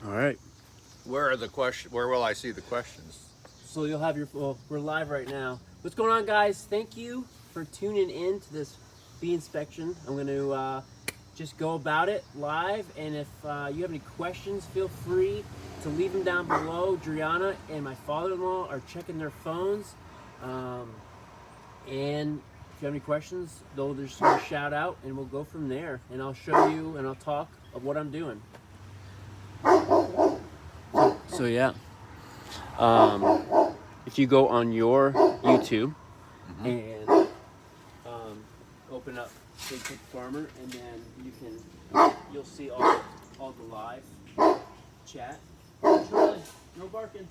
All right. Where are the question? Where will I see the questions? So you'll have your, well, we're live right now. What's going on, guys? Thank you for tuning in to this bee inspection. I'm going to just go about it live, and if you have any questions, feel free to leave them down below. Driana and my father-in-law are checking their phones, and if you have any questions, they'll just give a shout out, and we'll go from there. And I'll show you, and I'll talk of what I'm doing. So yeah. If you go on your YouTube and open up Bigfoot Farmer, and then you'll see all the live chat. Charlie, no barking.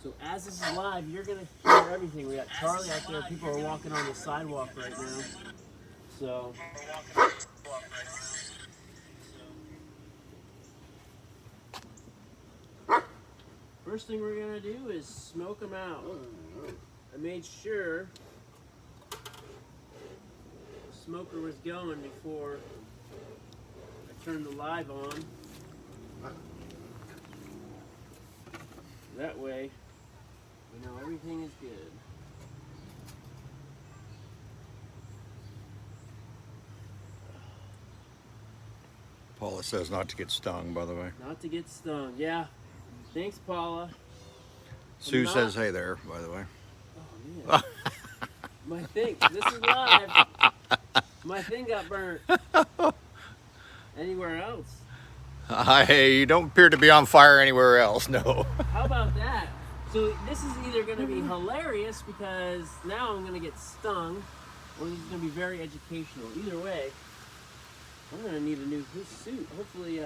So as this is live, you're gonna hear everything. We got Charlie out there. People are walking on the sidewalk right now. So. First thing we're gonna do is smoke them out. I made sure the smoker was going before I turned the live on. That way, we know everything is good. Paula says not to get stung, by the way. Not to get stung, yeah. Thanks, Paula. Sue says hey there, by the way. Oh, man. My thing, this is live. My thing got burnt. Anywhere else? Hey, you don't appear to be on fire anywhere else, no. How about that? So this is either going to be hilarious because now I'm going to get stung, or this is going to be very educational. Either way, I'm going to need a new suit. Hopefully,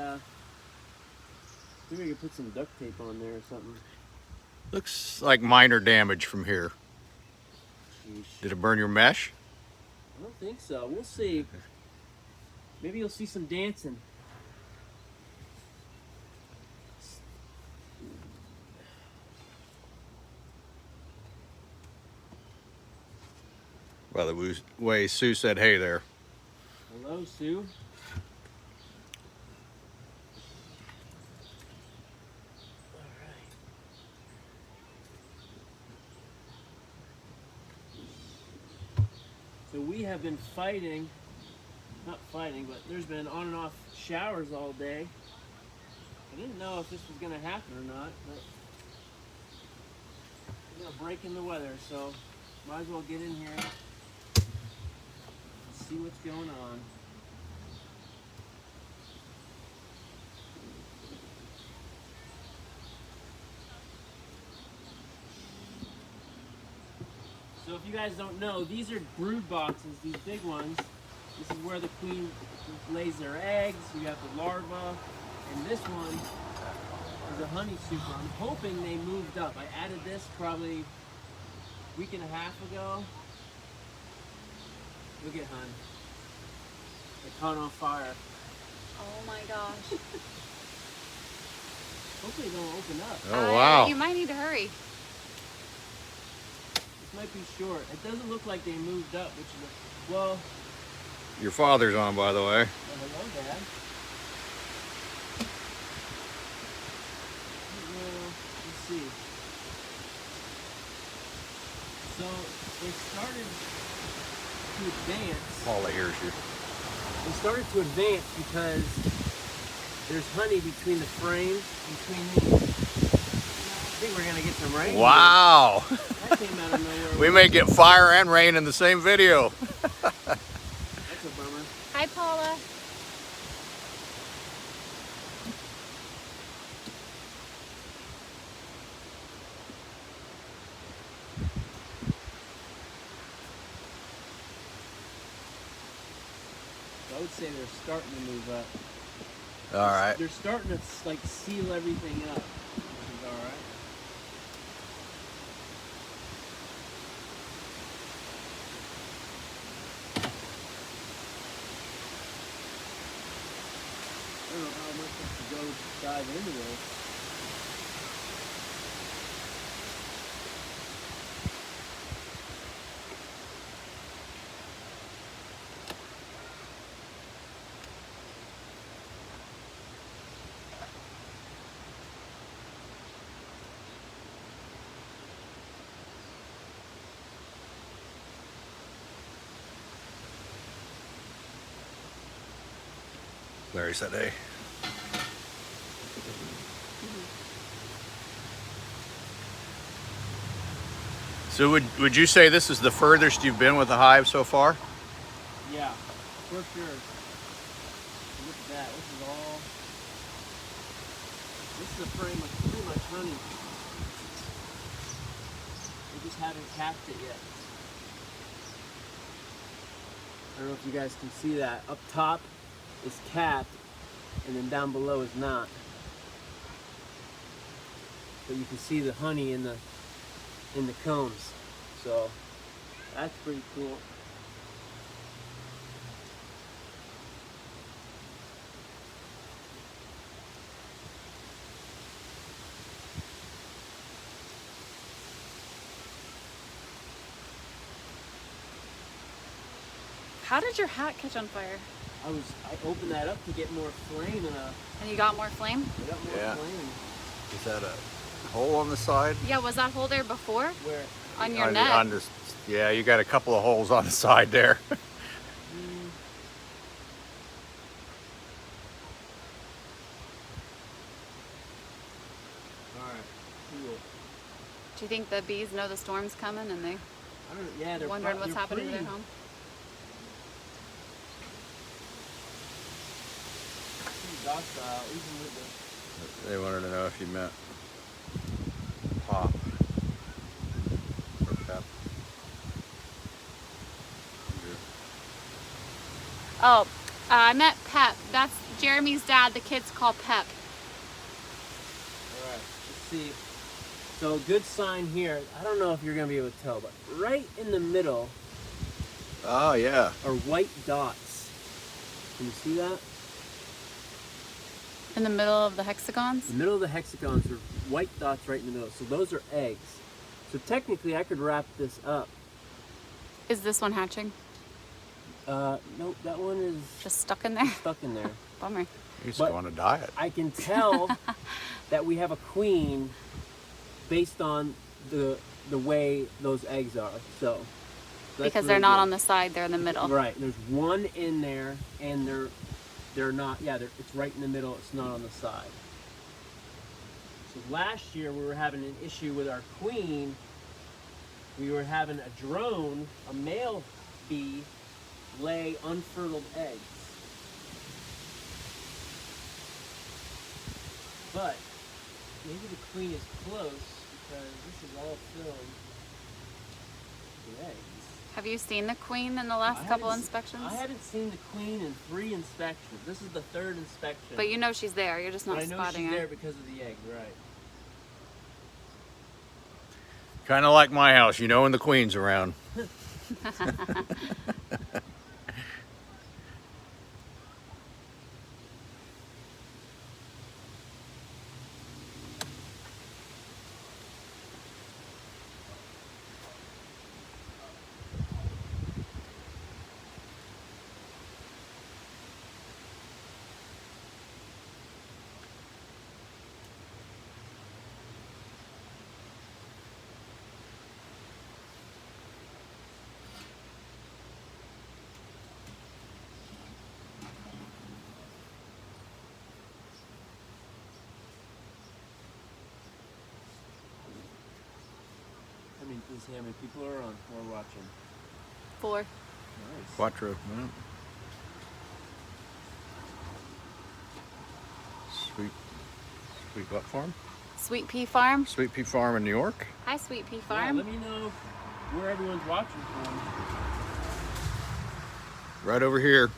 maybe we can put some duct tape on there or something. Looks like minor damage from here. Sheesh. Did it burn your mesh? I don't think so. We'll see. Maybe you'll see some dancing. By the way, Sue said hey there. Hello, Sue. So we have been fighting, not fighting, but there's been on and off showers all day. I didn't know if this was going to happen or not, but we're going to break in the weather, so might as well get in here and see what's going on. So if you guys don't know, these are brood boxes, these big ones. This is where the queen lays their eggs. You have the larva, and this one is a honey super. I'm hoping they moved up. I added this probably a week and a half ago. Look at hun. They caught on fire. Oh my gosh. Hopefully they don't open up. Oh, wow. You might need to hurry. This might be short. It doesn't look like they moved up, which is, well. Your father's on, by the way. Well, hello, Dad. Well, let's see. So they started to advance. Paula hears you. They started to advance because there's honey between the frames, between these. I think we're gonna get some rain. Wow. That came out of nowhere. We may get fire and rain in the same video. That's a bummer. Hi, Paula. I would say they're starting to move up. All right. They're starting to like seal everything up, which is all right. I don't know how much I have to go dive into this. Larry said, hey. So would you say this is the furthest you've been with the hive so far? Yeah, for sure. Look at that. This is pretty much honey. We just haven't capped it yet. I don't know if you guys can see that. Up top is capped, and then down below is not. But you can see the honey in the combs. So that's pretty cool. How did your hat catch on fire? I opened that up to get more flame And you got more flame? I got more flame. Is that a hole on the side? Yeah, was that hole there before? Where? On your neck? Yeah, you got a couple of holes on the side there. Alright, cool. Do you think the bees know the storm's coming and they They're wondering what's happening to their pretty home? Docile, even with the... They wanted to know if you meant pop or pep. Oh, I meant Pep. That's Jeremy's dad. The kids call Pep. Alright, let's see. So a good sign here, I don't know if you're going to be able to tell, but right in the middle Oh, yeah. are white dots. Can you see that? In the middle of the hexagons? The middle of the hexagons are white dots right in the middle. So those are eggs. So technically I could wrap this up. Is this one hatching? Nope, that one is Just stuck in there? stuck in there. Bummer. You just But- want to diet. I can tell that we have a queen based on the way those eggs are. So that's Because they're really not good. on the side, they're in the middle. Right. There's one in there, and they're not. Yeah, it's right in the middle. It's not on the side. So last year we were having an issue with our queen. We were having a drone, a male bee, lay unfertiled eggs. But maybe the queen is close because this is all filled with eggs. Have you seen the queen in the last I couple haven't inspections? I haven't seen the queen in 3 inspections. This is the 3rd inspection. But you know she's there. You're just not But I know spotting she's her. there because of the egg, right? Kind of like my house, you know, when the queen's around. I mean, let's see how many people are on or watching. 4. Nice. Quattro. Yeah. Sweet what farm? Sweet Pea Farm. Sweet Pea Farm in New York. Hi, Sweet Pea Yeah, Farm. let me know where everyone's watching from. Right over here.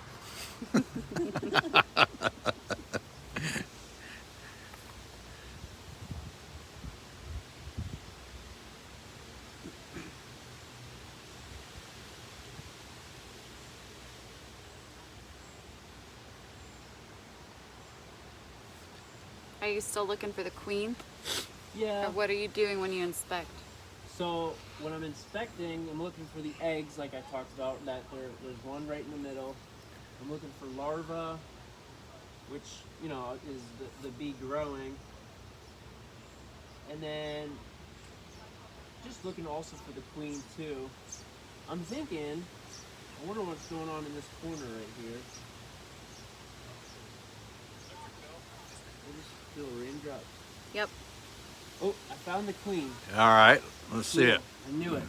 Are you still looking for the queen? Yeah. Or what are you doing when you inspect? So when I'm inspecting, I'm looking for the eggs, like I talked about. That there's one right in the middle. I'm looking for larvae, which is the bee growing, and then just looking also for the queen too. I'm thinking, I wonder what's going on in this corner right here. Little raindrops. Yep. Oh, I found the queen. All right, let's see it. I knew it.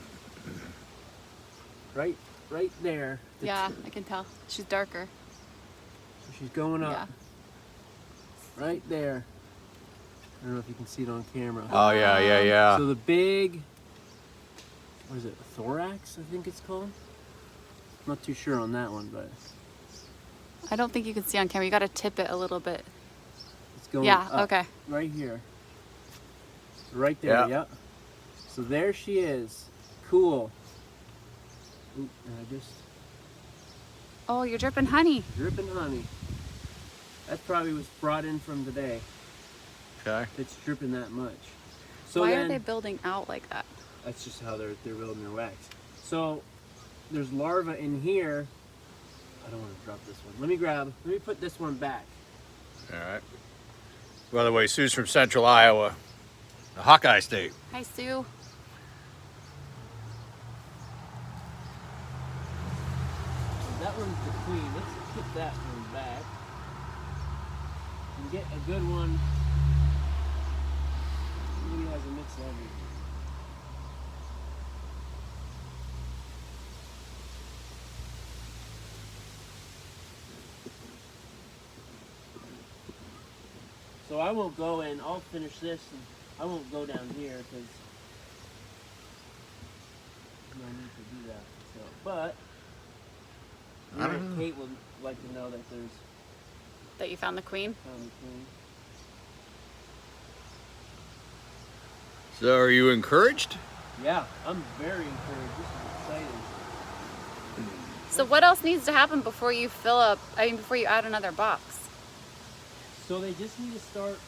Right there. Yeah, I can tell. She's darker. So she's going up. Yeah. Right there. I don't know if you can see it on camera. Oh yeah. So the big, what is it, thorax, I think it's called? I'm not too sure on that one, but I don't think you can see on camera. You got to tip it a little bit. it's going Yeah, up. okay. Right here. Right there, Yeah. yep. So there she is. Cool. Oop, and I just Oh, you're dripping honey. dripping honey. That probably was brought in from today. Okay. It's dripping that much. So Why then, are they building out like that? that's just how they're building their wax. So there's larvae in here. I don't want to drop this one. Let me put this one back. All right. By the way, Sue's from Central Iowa, the Hawkeye State. Hi, Sue. That one's the queen. Let's put that one back and get a good one. Maybe it has a mix of everything. So I won't go in. I'll finish this, and I won't go down here because no need to do that. So, but I don't know. Kate would like to know that there's That you found the queen? found the queen. So, are you encouraged? Yeah, I'm very encouraged. This is exciting. So what else needs to happen before you before you add another box? So they just need to start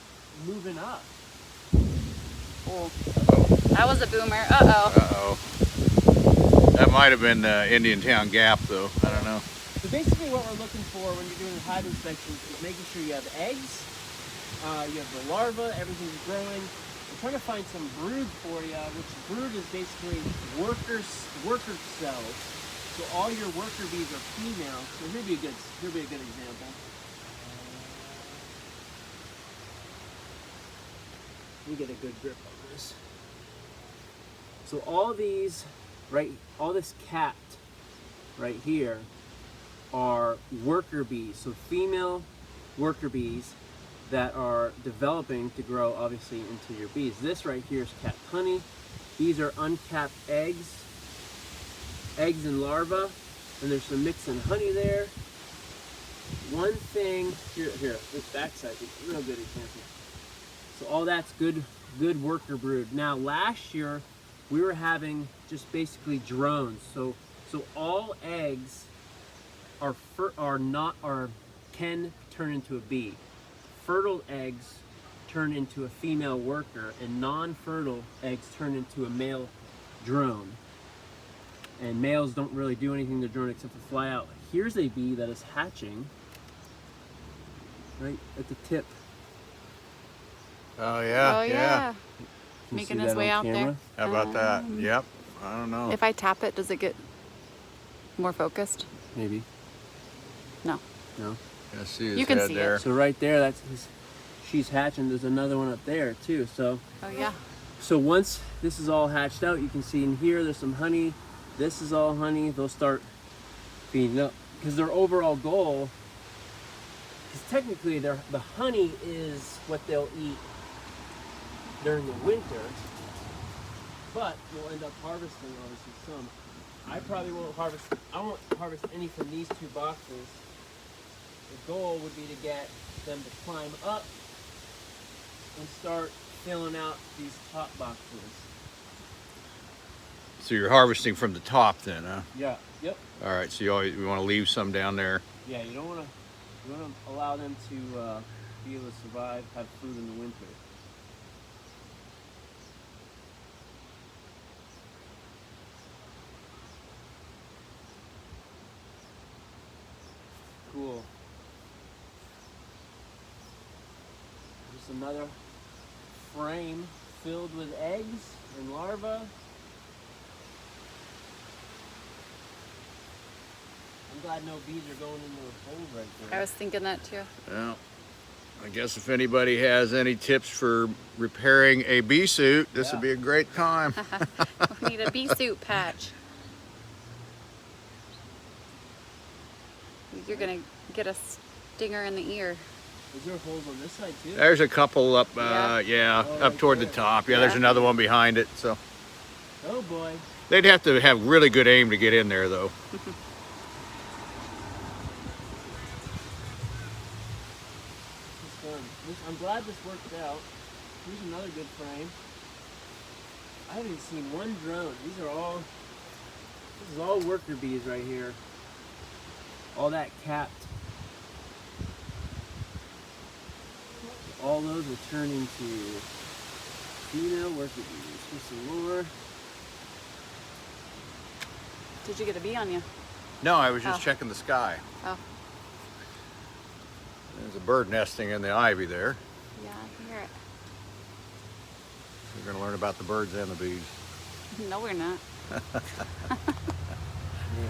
moving up. Oh, that was a boomer. Uh-oh. Uh-oh. That might have been Indian Town Gap, though. I don't know. So basically what we're looking for when you're doing hive inspections is making sure you have eggs, you have the larvae, everything's growing. I'm trying to find some brood for you, which brood is basically worker cells. So all your worker bees are female. So here'd be a good example. Let me get a good grip on this. So all these, all this capped right here are worker bees. So female worker bees that are developing to grow obviously into your bees. This right here is capped honey. These are uncapped eggs and larvae, and there's some mix and honey there. One thing, here, this backside is a real good example. So all that's good worker brood. Now last year we were having just basically drones. So all eggs can turn into a bee. Fertile eggs turn into a female worker, and non-fertile eggs turn into a male drone. And males don't really do anything to drone except for fly out. Here's a bee that is hatching right at the tip. Oh, yeah. Oh, yeah. Can you Making see his that way on out there. camera? How about that? Yep. I don't know. If I tap it, does it get more focused? Maybe. No. No. Yeah, see his You can head see it. there. So right there, she's hatching. There's another one up there too. So Oh, yeah. once this is all hatched out, you can see in here there's some honey. This is all honey. They'll start feeding up because their overall goal, because technically the honey is what they'll eat during the winter, but we'll end up harvesting obviously some. I probably won't harvest. I won't harvest any from these two boxes. The goal would be to get them to climb up and start filling out these top boxes. So you're harvesting from the top then, huh? Yeah. Yep. All right, so you want to leave some down there. Yeah. You want to allow them to be able to survive, have food in the winter. Cool. Just another frame filled with eggs and larvae. I'm glad no bees are going into the hole right there. I was thinking that too. Yeah. I guess if anybody has any tips for repairing a bee suit, this would be a great time. We need a bee suit patch. You're gonna get a stinger in the ear. Is there holes on this side too? There's a couple up, Yeah. Oh, up right toward there. the top. Yeah, there's another one behind it. So Oh boy. they'd have to have really good aim to get in there, though. I'm glad this worked out. Here's another good frame. I haven't seen one drone. This is all worker bees right here. All that capped. All those will turn into female worker bees. Here's some more. Did you get a bee on you? No, I was just Oh. checking the sky. Oh, There's a bird nesting in the ivy there. yeah, I can hear it. We're going to learn about the birds and the bees. No, we're not. Man,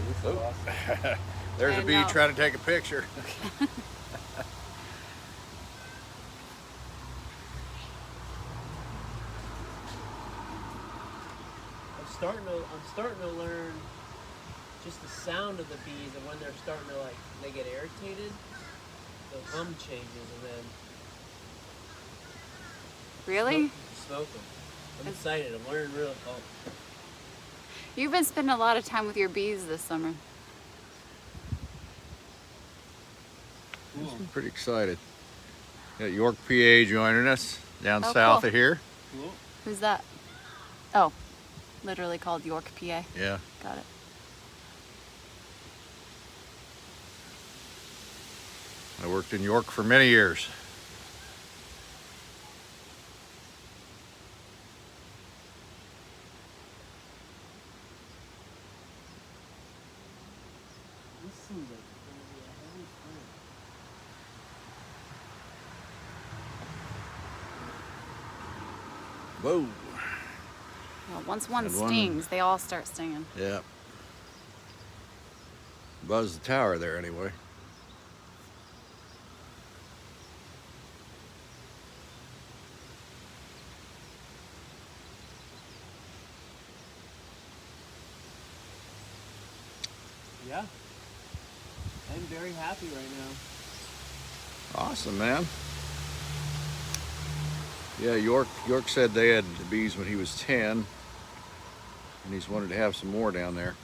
this is awesome. There's I a bee know. trying to take a picture. I'm starting to learn just the sound of the bees, and when they're starting to they get irritated, the hum changes, and then Really? smoke them. I'm excited. I'm learning real. Oh, You've been spending a lot of time with your bees this summer. cool. I'm pretty excited. Got York, PA joining us down Oh, south cool. of here. Cool. Who's that? Oh, literally called York, PA. Yeah. Got it. I worked in York for many years. This seems like it's gonna be a heavy frame. Whoa. Well, once one Had one- stings, they all start stinging. Yeah. Buzz the tower there anyway. Yeah. I'm very happy right now. Awesome, man. Yeah, York said they had the bees when he was 10, and he's wanted to have some more down there.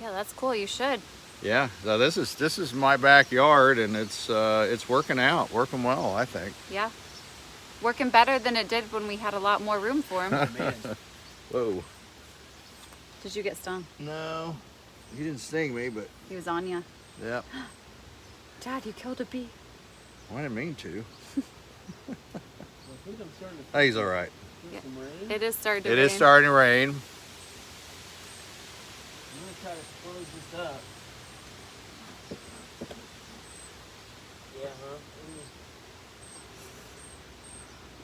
Yeah, that's cool. You should. Yeah, so this is my backyard, and it's working out, working well, I think. Yeah. Working better than it did when we had a lot more room for him. Man, Whoa. Did you get stung? No, he didn't sting me, but He was on you. yeah, Dad, you killed a bee. I didn't mean to. I think I'm starting to Hey, he's all right. feel Yeah. some rain. It is starting to It rain. is starting to rain. I'm gonna try to close this up. Yeah, huh?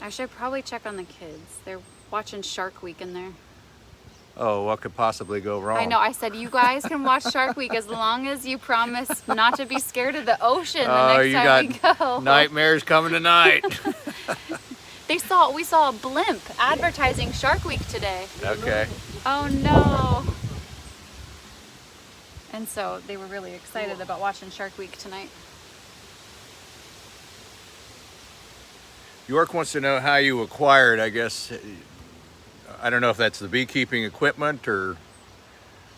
I should probably check on the kids. They're watching Shark Week in there. Oh, what could possibly go wrong? I know. I said you guys can watch Shark Week as long as you promise not to be scared of the ocean the Oh, next you time we got go. nightmares coming tonight. We saw a blimp advertising Shark Week today. Okay. Oh no. And so they were really excited about watching Shark Week tonight. York wants to know how you acquired, I guess. I don't know if that's the beekeeping equipment or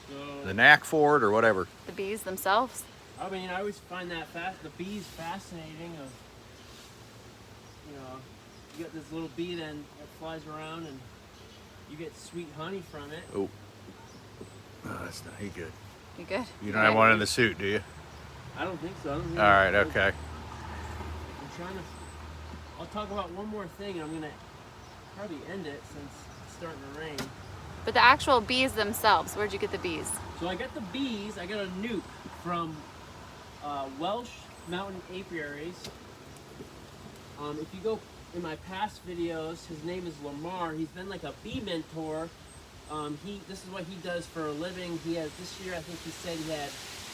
So, the knack for it or whatever. The bees themselves. I mean, I always find that the bees fascinating. Of you got this little bee then that flies around and you get sweet honey from it. Oh, that's not good. You good? You don't have one in the suit, do you? I don't think so. I don't think All right, okay. I'm trying to. I'll talk about one more thing, and I'm gonna probably end it since it's starting to rain. But the actual bees themselves, where'd you get the bees? So I got the bees. I got a nuke from Welsh Mountain Apiaries. If you go in my past videos, his name is Lamar. He's been like a bee mentor. This is what he does for a living. He has this year, I think he said he had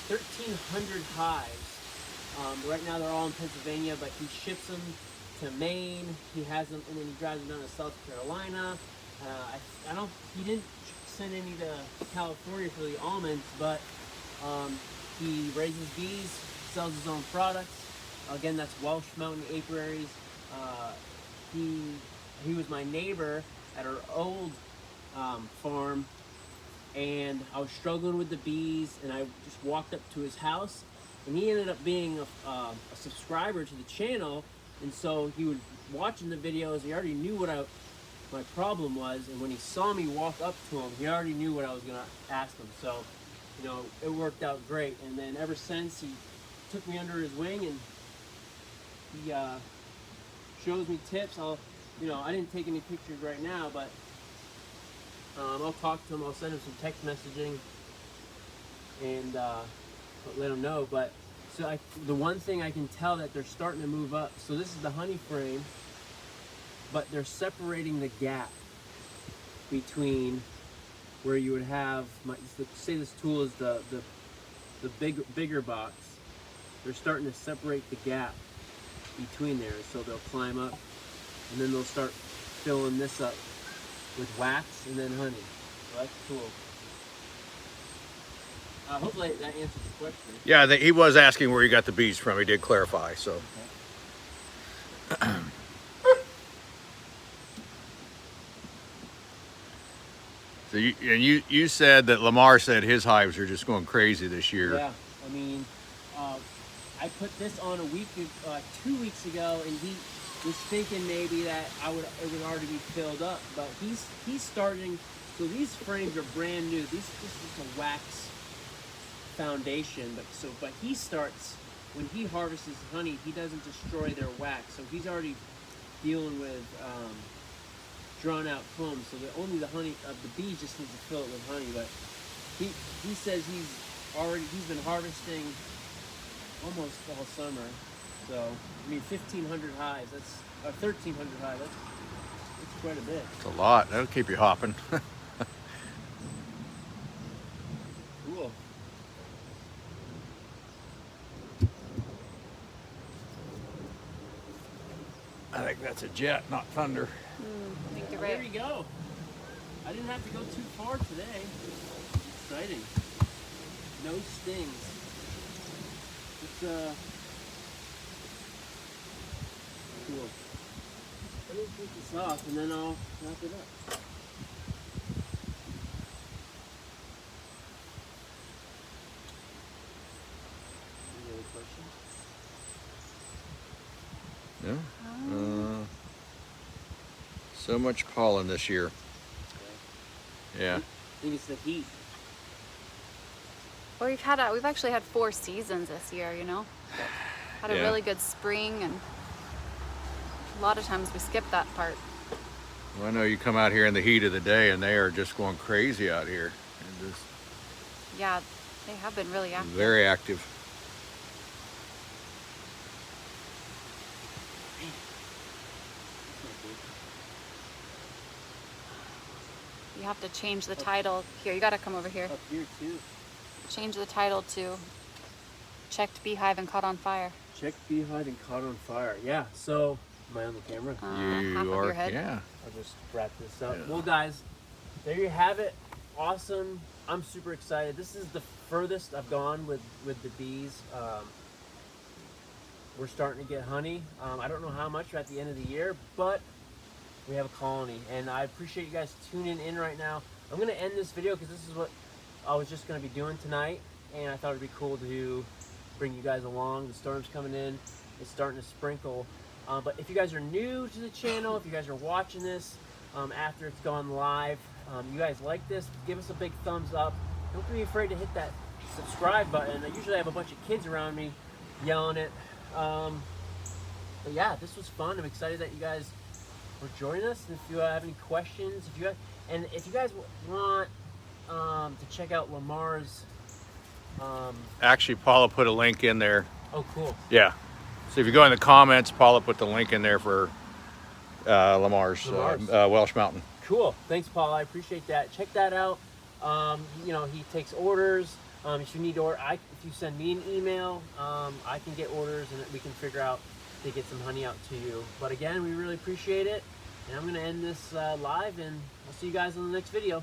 1,300 hives. Right now they're all in Pennsylvania, but he ships them to Maine. He has them, and then he drives them down to South Carolina. I don't. He didn't send any to California for the almonds, but he raises bees, sells his own products. Again, that's Welsh Mountain Apiaries. He was my neighbor at our old farm, and I was struggling with the bees, and I just walked up to his house, and he ended up being a subscriber to the channel, and so he was watching the videos. He already knew what my problem was, and when he saw me walk up to him, he already knew what I was gonna ask him. So, you know, it worked out great. And then ever since, he took me under his wing, and he shows me tips. I didn't take any pictures right now, but I'll talk to him. I'll send him some text messaging and let him know. But so the one thing I can tell that they're starting to move up. So this is the honey frame, but they're separating the gap between where you would have say this tool is the bigger box. They're starting to separate the gap between there, so they'll climb up, and then they'll start filling this up with wax and then honey. So that's cool. Hopefully that answers the question. Yeah, he was asking where you got the bees from. He did clarify, so. Okay. So you said that Lamar said his hives are just going crazy this year. Yeah, I mean, I put this on 2 weeks ago, and he was thinking maybe that it would already be filled up, but he's starting. So these frames are brand new. This is a wax foundation, but he starts when he harvests honey. He doesn't destroy their wax, so he's already dealing with drawn out comb. So only the honey of the bees just needs to fill it with honey. But he says he's been harvesting almost all summer. So I mean 1,500 hives. That's 1,300 hives. That's quite a bit. It's a lot. That'll keep you hopping. Cool. I think that's a jet, not thunder. I think you're There right. you go. I didn't have to go too far today. Exciting. No stings. It's cool. Let me take this off and then I'll wrap it up. Any other questions? No? So much pollen this year. Yeah. I think it's the heat. Well, we've actually had 4 seasons this year, you know. Had a Yeah. really good spring, and a lot of times we skip that part. Well, I know you come out here in the heat of the day and they are just going crazy out here. And just Yeah, they have been really active. very active. You have to change the title. Here, you gotta come over here. Up here too. Change the title to Checked Beehive and Caught on Fire. Check Beehive and Caught on Fire. Yeah, so, am I on the camera? Half of your head. Yeah. I'll just wrap this up. Yeah. Well, guys, there you have it. Awesome. I'm super excited. This is the furthest I've gone with the bees. We're starting to get honey. I don't know how much at the end of the year, but we have a colony. And I appreciate you guys tuning in right now. I'm going to end this video because this is what I was just going to be doing tonight. And I thought it'd be cool to bring you guys along. The storm's coming in. It's starting to sprinkle. But if you guys are new to the channel, if you guys are watching this after it's gone live, you guys like this, give us a big thumbs up. Don't be afraid to hit that subscribe button. I usually have a bunch of kids around me yelling it. But yeah, this was fun. I'm excited that you guys were joining us. And if you have any questions, if you guys want to check out Lamar's Actually, Paula put a link in there. oh cool. Yeah. So if you go in the comments, Paula put the link in there for Lamar's. Welsh Mountain. Cool. Thanks, Paul. I appreciate that. Check that out. You know, he takes orders. If you need to order, if if you send me an email, I can get orders and we can figure out to get some honey out to you. But again, we really appreciate it. And I'm going to end this live, and I'll see you guys on the next video.